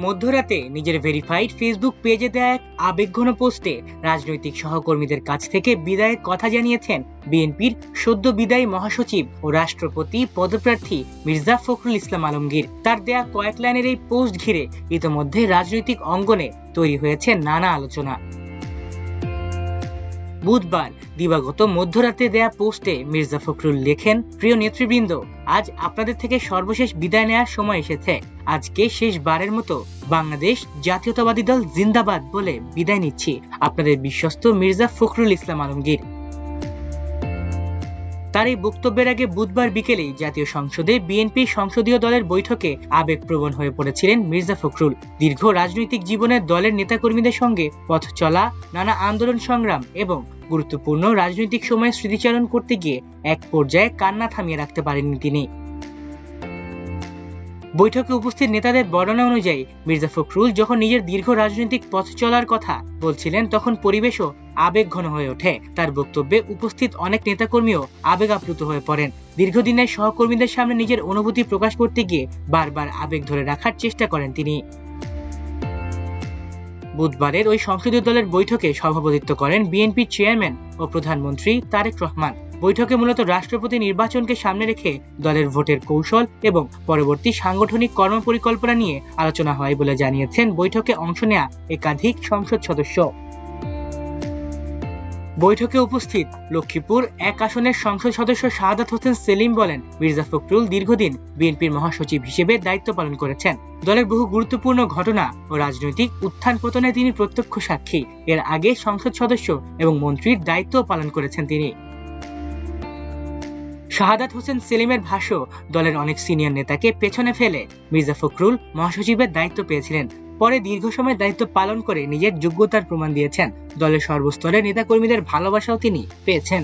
মধ্যরাতে নিজের verified Facebook পেজে দেয়া এক আবেগঘন পোস্টে রাজনৈতিক সহকর্মীদের কাছ থেকে বিদায়ের কথা জানিয়েছেন বিএনপির সদ্য বিদায়ী মহাসচিব ও রাষ্ট্রপতি পদপ্রার্থী মির্জা ফখরুল ইসলাম আলমগীর। তার দেয়া কয়েক লাইনের এই পোস্ট ঘিরে ইতোমধ্যে রাজনৈতিক অঙ্গনে তৈরি হয়েছে নানা আলোচনা। বুধবার দিবাগত মধ্যরাতে দেয়া পোস্টে মির্জা ফখরুল লেখেন, প্রিয় নেতৃবৃন্দ, আজ আপনাদের থেকে সর্বশেষ বিদায় নেওয়ার সময় এসেছে। আজকে শেষবারের মতো বাংলাদেশ জাতীয়তাবাদী দল জিন্দাবাদ বলে বিদায় নিচ্ছি। আপনাদের বিশ্বস্ত মির্জা ফখরুল ইসলাম আলমগীর। তার এই বক্তব্যের আগে বুধবার বিকেলেই জাতীয় সংসদে বিএনপির সংসদীয় দলের বৈঠকে আবেগপ্রবণ হয়ে পড়েছিলেন মির্জা ফখরুল। দীর্ঘ রাজনৈতিক জীবনে দলের নেতাকর্মীদের সঙ্গে পথ চলা, নানা আন্দোলন সংগ্রাম এবং গুরুত্বপূর্ণ রাজনৈতিক সময়ে স্মৃতিচারণ করতে গিয়ে এক পর্যায়ে কান্না থামিয়ে রাখতে পারেননি তিনি। বৈঠকে উপস্থিত নেতাদের বর্ণনা অনুযায়ী মির্জা ফখরুল যখন নিজের দীর্ঘ রাজনৈতিক পথ চলার কথা বলছিলেন তখন পরিবেশও আবেগঘন হয়ে ওঠে। তার বক্তব্যে উপস্থিত অনেক নেতাকর্মীও আবেগ আপ্লুত হয়ে পড়েন। দীর্ঘদিনের সহকর্মীদের সামনে নিজের অনুভূতি প্রকাশ করতে গিয়ে বারবার আবেগ ধরে রাখার চেষ্টা করেন তিনি। বুধবারের ওই সংসদীয় দলের বৈঠকে সভাপতিত্ব করেন বিএনপির চেয়ারম্যান ও প্রধানমন্ত্রী তারেক রহমান। বৈঠকে মূলত রাষ্ট্রপতি নির্বাচনকে সামনে রেখে দলের ভোটের কৌশল এবং পরবর্তী সাংগঠনিক কর্মপরিকল্পনা নিয়ে আলোচনা হয় বলে জানিয়েছেন বৈঠকে অংশ নেয়া একাধিক সংসদ সদস্য। বৈঠকে উপস্থিত লক্ষ্মীপুর 1 আসনের সংসদ সদস্য শাহাদাত হোসেন সেলিম বলেন, মির্জা ফখরুল দীর্ঘদিন বিএনপির মহাসচিব হিসেবে দায়িত্ব পালন করেছেন। দলের বহু গুরুত্বপূর্ণ ঘটনা ও রাজনৈতিক উত্থান পতনে তিনি প্রত্যক্ষ সাক্ষী। এর আগে সংসদ সদস্য এবং মন্ত্রীর দায়িত্ব পালন করেছেন তিনি। শাহাদাত হোসেন সেলিমের ভাষ্য, দলের অনেক সিনিয়র নেতাকে পেছনে ফেলে মির্জা ফখরুল মহাসচিবের দায়িত্ব পেয়েছিলেন। পরে দীর্ঘ সময় দায়িত্ব পালন করে নিজের যোগ্যতার প্রমাণ দিয়েছেন। দলের সর্বস্তরের নেতাকর্মীদের ভালোবাসাও তিনি পেয়েছেন।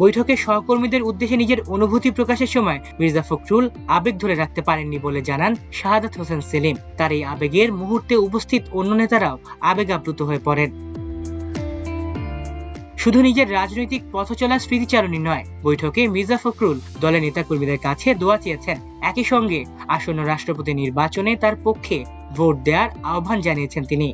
বৈঠকে সহকর্মীদের উদ্দেশ্যে নিজের অনুভূতি প্রকাশের সময় মির্জা ফখরুল আবেগ ধরে রাখতে পারেননি বলে জানান শাহাদাত হোসেন সেলিম। তার এই আবেগের মুহূর্তে উপস্থিত অন্য নেতারাও আবেগ আপ্লুত হয়ে পড়েন। শুধু নিজের রাজনৈতিক পথ চলার স্মৃতিচারণই নয়, বৈঠকে মির্জা ফখরুল দলের নেতাকর্মীদের কাছে দোয়া চেয়েছেন। একই সঙ্গে আসন্ন রাষ্ট্রপতি নির্বাচনে তার পক্ষে ভোট দেওয়ার আহ্বান জানিয়েছেন তিনি।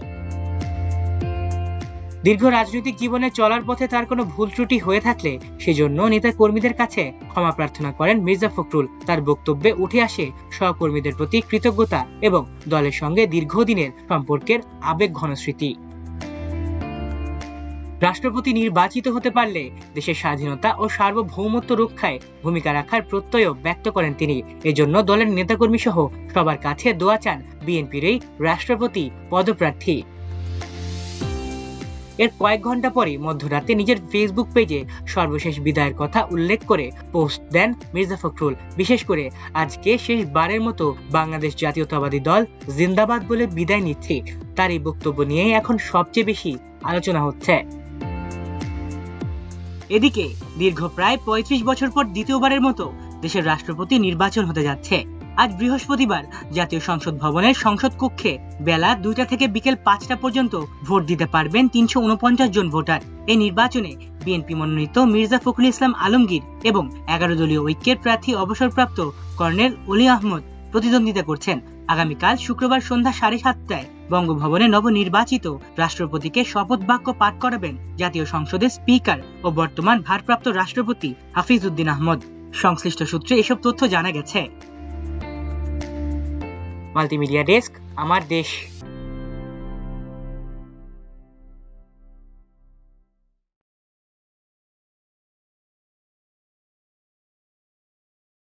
দীর্ঘ রাজনৈতিক জীবনে চলার পথে তার কোনো ভুল ত্রুটি হয়ে থাকলে সেজন্য নেতাকর্মীদের কাছে ক্ষমা প্রার্থনা করেন মির্জা ফখরুল। তার বক্তব্যে উঠে আসে সহকর্মীদের প্রতি কৃতজ্ঞতা এবং দলের সঙ্গে দীর্ঘদিনের সম্পর্কের আবেগঘন স্মৃতি। রাষ্ট্রপতি নির্বাচিত হতে পারলে দেশের স্বাধীনতা ও সার্বভৌমত্ব রক্ষায় ভূমিকা রাখার প্রত্যয় ব্যক্ত করেন তিনি। এজন্য দলের নেতাকর্মী সহ সবার কাছে দোয়া চান বিএনপির এই রাষ্ট্রপতি পদপ্রার্থী। এর কয়েক ঘন্টা পরে মধ্যরাতে নিজের ফেসবুক পেজে সর্বশেষ বিদায়ের কথা উল্লেখ করে পোস্ট দেন মির্জা ফখরুল। বিশেষ করে আজকে শেষবারের মতো বাংলাদেশ জাতীয়তাবাদী দল জিন্দাবাদ বলে বিদায় নিচ্ছে। তার এই বক্তব্য নিয়ে এখন সবচেয়ে বেশি আলোচনা হচ্ছে। এদিকে দীর্ঘ প্রায় 35 বছর পর দ্বিতীয়বারের মতো দেশের রাষ্ট্রপতি নির্বাচন হতে যাচ্ছে। আজ বৃহস্পতিবার জাতীয় সংসদ ভবনের সংসদ কক্ষে বেলা 2টা থেকে বিকেল 5টা পর্যন্ত ভোট দিতে পারবেন 349 জন ভোটার। এই নির্বাচনে বিএনপি মনোনীত মির্জা ফখরুল ইসলাম আলমগীর এবং 11 দলীয় ঐক্যের প্রার্থী অবসরপ্রাপ্ত কর্নেল অলি আহমদ প্রতিদ্বন্দ্বিতা করছেন। আগামীকাল শুক্রবার সন্ধ্যা 7:30টায় বঙ্গভবনে নবনির্বাচিত রাষ্ট্রপতিকে শপথ বাক্য পাঠ করাবেন জাতীয় সংসদের স্পিকার ও বর্তমান ভারপ্রাপ্ত রাষ্ট্রপতি হাফিজ উদ্দিন আহমদ। সংশ্লিষ্ট সূত্রে এসব তথ্য জানা গেছে। মাল্টিমিডিয়া ডেস্ক, আমার দেশ।